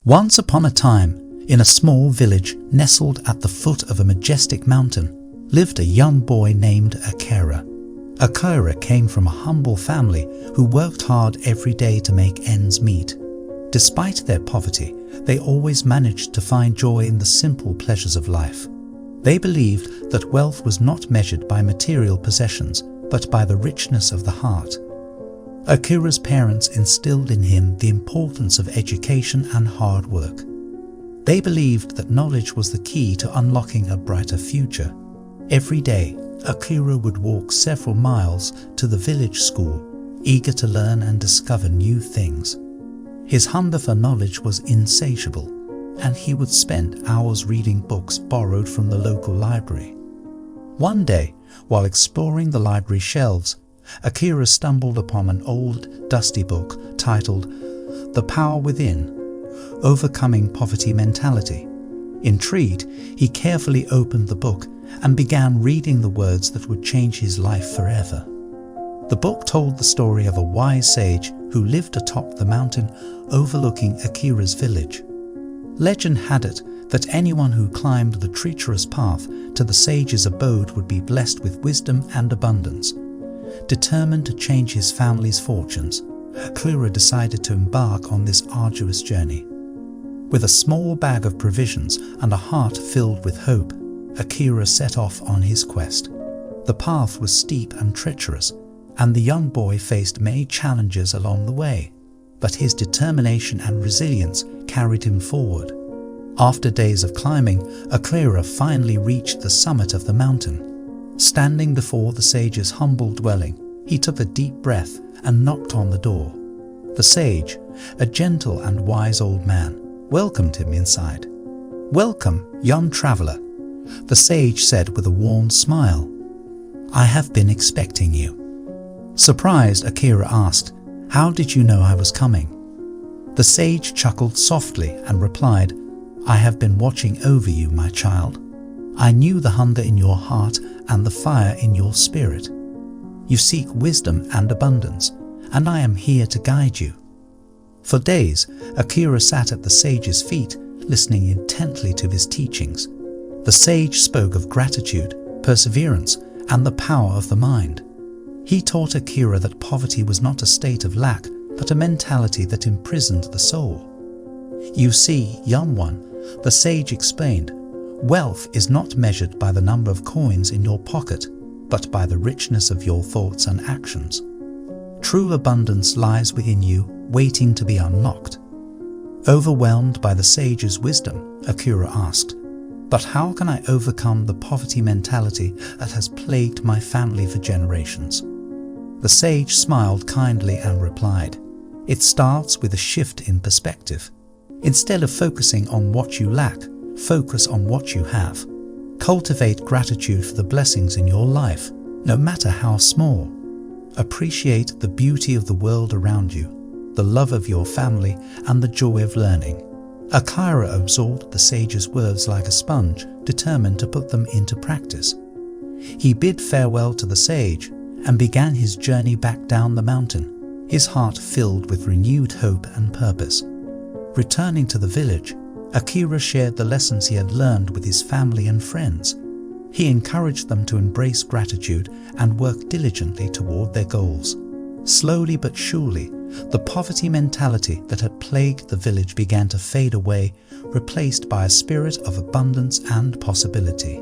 Once upon a time, in a small village nestled at the foot of a majestic mountain, lived a young boy named Akira. Akira came from a humble family who worked hard every day to make ends meet. Despite their poverty, they always managed to find joy in the simple pleasures of life. They believed that wealth was not measured by material possessions, but by the richness of the heart. Akira's parents instilled in him the importance of education and hard work. They believed that knowledge was the key to unlocking a brighter future. Every day, Akira would walk several miles to the village school, eager to learn and discover new things. His hunger for knowledge was insatiable, and he would spend hours reading books borrowed from the local library. One day, while exploring the library shelves, Akira stumbled upon an old, dusty book titled "The Power Within: Overcoming Poverty Mentality." Intrigued, he carefully opened the book and began reading the words that would change his life forever. The book told the story of a wise sage who lived atop the mountain overlooking Akira's village. Legend had it that anyone who climbed the treacherous path to the sage's abode would be blessed with wisdom and abundance. Determined to change his family's fortunes, Akira decided to embark on this arduous journey. With a small bag of provisions and a heart filled with hope, Akira set off on his quest. The path was steep and treacherous, and the young boy faced many challenges along the way, but his determination and resilience carried him forward. After days of climbing, Akira finally reached the summit of the mountain. Standing before the sage's humble dwelling, he took a deep breath and knocked on the door. The sage, a gentle and wise old man, welcomed him inside. "Welcome, young traveler," the sage said with a warm smile. "I have been expecting you." Surprised, Akira asked, "How did you know I was coming?" The sage chuckled softly and replied, "I have been watching over you, my child. I knew the hunger in your heart and the fire in your spirit. You seek wisdom and abundance, and I am here to guide you." For days, Akira sat at the sage's feet, listening intently to his teachings. The sage spoke of gratitude, perseverance, and the power of the mind. He taught Akira that poverty was not a state of lack, but a mentality that imprisoned the soul. "You see, young one," the sage explained, "wealth is not measured by the number of coins in your pocket, but by the richness of your thoughts and actions. True abundance lies within you, waiting to be unlocked." Overwhelmed by the sage's wisdom, Akira asked, "But how can I overcome the poverty mentality that has plagued my family for generations?" The sage smiled kindly and replied, "It starts with a shift in perspective. Instead of focusing on what you lack, focus on what you have. Cultivate gratitude for the blessings in your life, no matter how small. Appreciate the beauty of the world around you, the love of your family, and the joy of learning." Akira absorbed the sage's words like a sponge, determined to put them into practice. He bid farewell to the sage and began his journey back down the mountain, his heart filled with renewed hope and purpose. Returning to the village, Akira shared the lessons he had learned with his family and friends. He encouraged them to embrace gratitude and work diligently toward their goals. Slowly but surely, the poverty mentality that had plagued the village began to fade away, replaced by a spirit of abundance and possibility.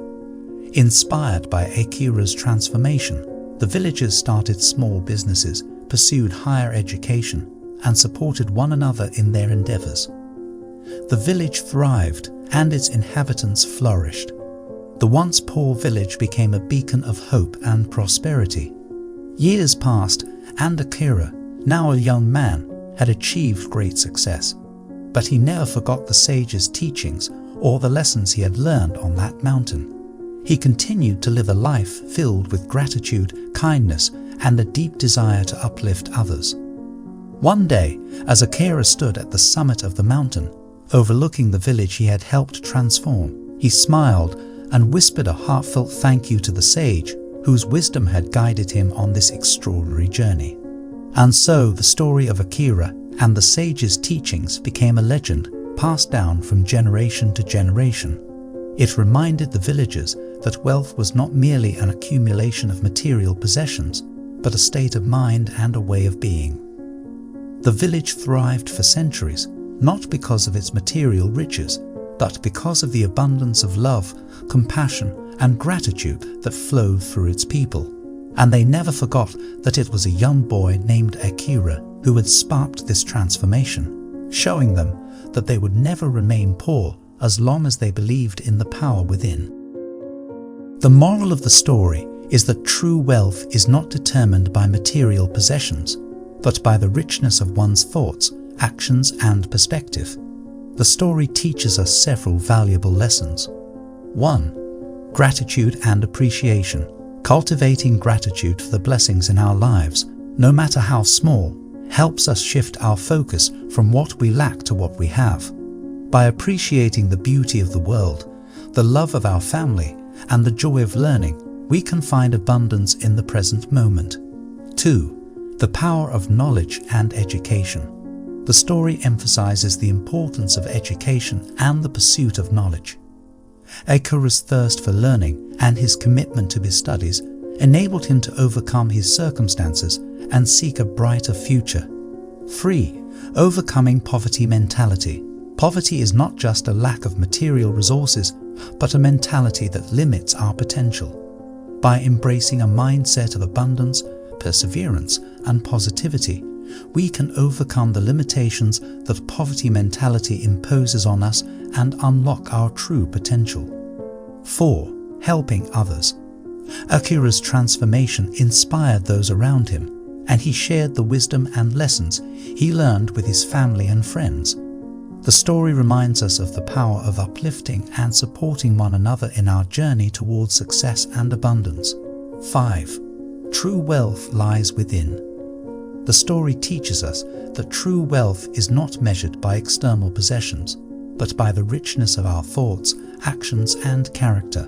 Inspired by Akira's transformation, the villagers started small businesses, pursued higher education, and supported one another in their endeavors. The village thrived, and its inhabitants flourished. The once poor village became a beacon of hope and prosperity. Years passed, and Akira, now a young man, had achieved great success. But he never forgot the sage's teachings or the lessons he had learned on that mountain. He continued to live a life filled with gratitude, kindness, and a deep desire to uplift others. One day, as Akira stood at the summit of the mountain, overlooking the village he had helped transform, he smiled and whispered a heartfelt thank you to the sage, whose wisdom had guided him on this extraordinary journey. And so the story of Akira and the sage's teachings became a legend, passed down from generation to generation. It reminded the villagers that wealth was not merely an accumulation of material possessions, but a state of mind and a way of being. The village thrived for centuries, not because of its material riches, but because of the abundance of love, compassion, and gratitude that flowed through its people. And they never forgot that it was a young boy named Akira who had sparked this transformation, showing them that they would never remain poor as long as they believed in the power within. The moral of the story is that true wealth is not determined by material possessions, but by the richness of one's thoughts, actions, and perspective. The story teaches us several valuable lessons. 1. Gratitude and appreciation. Cultivating gratitude for the blessings in our lives, no matter how small, helps us shift our focus from what we lack to what we have. By appreciating the beauty of the world, the love of our family, and the joy of learning, we can find abundance in the present moment. 2. The power of knowledge and education. The story emphasizes the importance of education and the pursuit of knowledge. Akira's thirst for learning and his commitment to his studies enabled him to overcome his circumstances and seek a brighter future. 3. Overcoming poverty mentality. Poverty is not just a lack of material resources, but a mentality that limits our potential. By embracing a mindset of abundance, perseverance, and positivity, we can overcome the limitations that poverty mentality imposes on us and unlock our true potential. 4. Helping others. Akira's transformation inspired those around him, and he shared the wisdom and lessons he learned with his family and friends. The story reminds us of the power of uplifting and supporting one another in our journey towards success and abundance. 5. True wealth lies within. The story teaches us that true wealth is not measured by external possessions, but by the richness of our thoughts, actions, and character.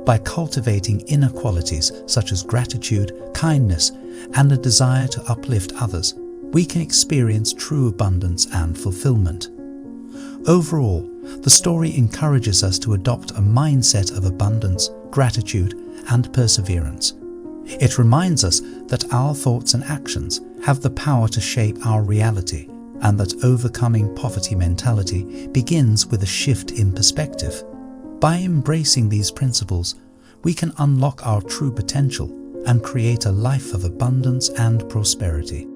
By cultivating inner qualities such as gratitude, kindness, and a desire to uplift others, we can experience true abundance and fulfillment. Overall, the story encourages us to adopt a mindset of abundance, gratitude, and perseverance. It reminds us that our thoughts and actions have the power to shape our reality, and that overcoming poverty mentality begins with a shift in perspective. By embracing these principles, we can unlock our true potential and create a life of abundance and prosperity.